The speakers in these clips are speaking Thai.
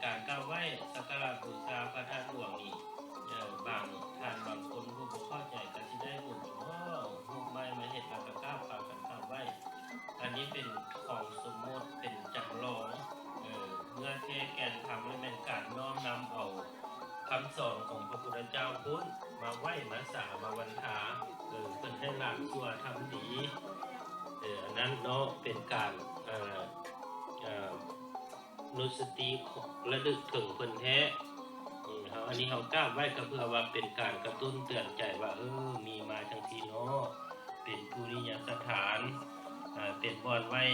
การกราบไหว้สักการะบูชาพระธาตุหลวงนี่บางท่านบางคนผู้บ่เข้าใจก็สิได้บุญรูปไม้มาเฮ็ดแล้วก็กราบพากันกราบไหว้อันนี้เป็นของสมมติเป็นจำลองเมื่อแท้แก่นทำให้เป็นการน้อมนำเอาคำสอนของพระพุทธเจ้าพุทธมาไหว้มาสามาวันทาเพิ่นให้ละชั่วทำดีอันนั้นเนาะเป็นการนุสติระลึกถึงเพิ่นแท้อันนี้เขากล้าไว้ก็เพื่อว่าเป็นการกระตุ้นเตือนใจว่ามีมาจังซี่เนาะเป็นปุริยสถานเป็นบ่อนไว้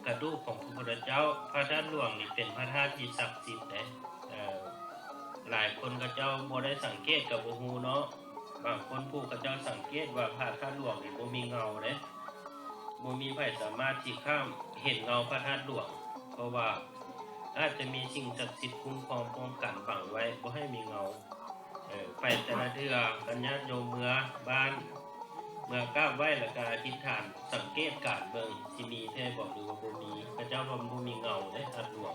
กระดูกของพระพุทธเจ้าพระธาตุหลวงนี่เป็นพระธาตุที่ศักดิ์สิทธิ์หลายคนก็เจ้าบ่ได้สังเกตกับบ่ฮู้เนาะบางคนผู้ก็เจ้าสังเกตว่าพระธาตุหลวงนี่บ่มีเงาเด้บ่มีไผสามารถที่ข้ามเห็นเงาพระธาตุหลวงเพราะว่าอาจจะมีสิ่งศักดิ์สิทธิ์คุ้มครองป้องกันฝังไว้บ่ให้มีเงาไปแต่ละเทื่อกันญาติโยมเมื่อบ้านเมื่อกราบไหว้แล้วก็อธิษฐานสังเกตการเบิ่งสิมีแท้บ่หรือว่าบ่มีพระเจ้าว่าบ่มีเงาในธาตุหลวง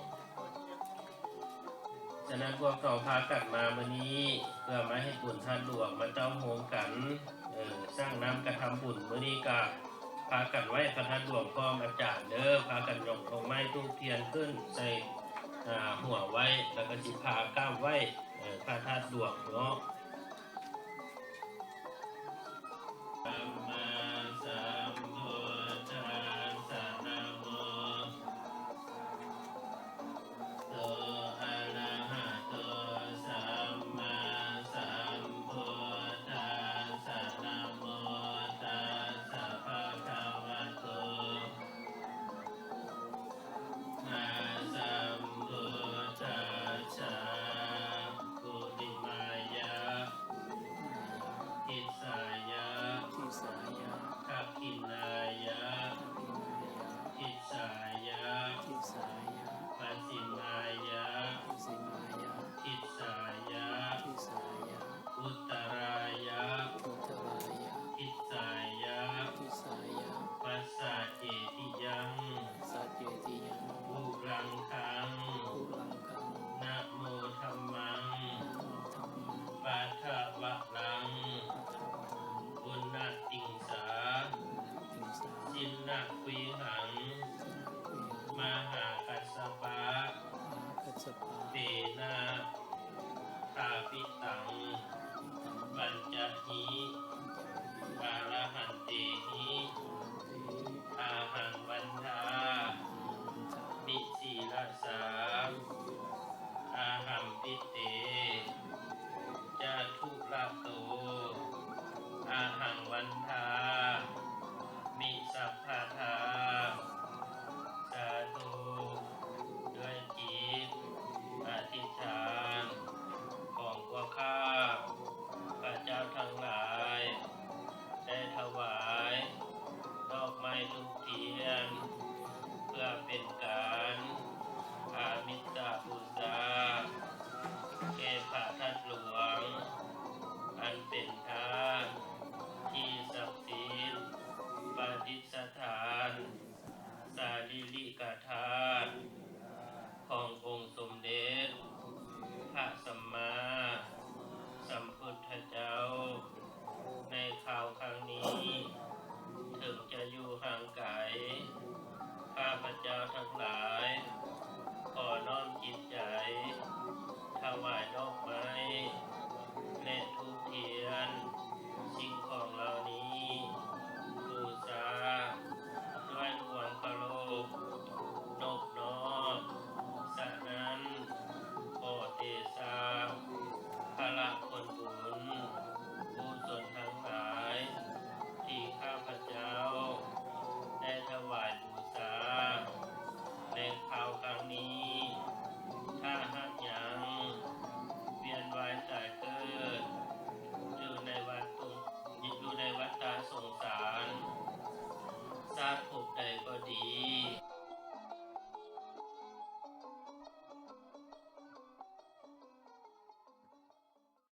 ฉะนั้นพวกเราพากันมามื้อนี้เพื่อมาให้บุญธาตุหลวงมาเจ้าโฮมกันสร้างน้ำกระทำบุญมื้อนี้ก็พากันไหว้พระธาตุหลวงพร้อมอาจารย์เด้อพากันยกดอกไม้ธูปเทียนขึ้นใส่หัวไว้แล้วก็สิพาก้าวไหว้พระธาตุหลวงเนาะสัมมาสัมพุทธัสสะนะโมโตอะระหะโตสัมมาสัมพุทธัสสะนะโมตัสสะภะคะวะโตอะสัมพุทธัสสะกุติมายะทิสายะทักขินายะทิสายะปัสสิมายะทิสายะอุตตรายะทิสายะปัสสะเจติยังอุรังคังนะโมธัมมังปัฏฐวะลังปุณณติงสาสินนะวิหังมหากัสสปะเตนะทาปิตังปัญจหี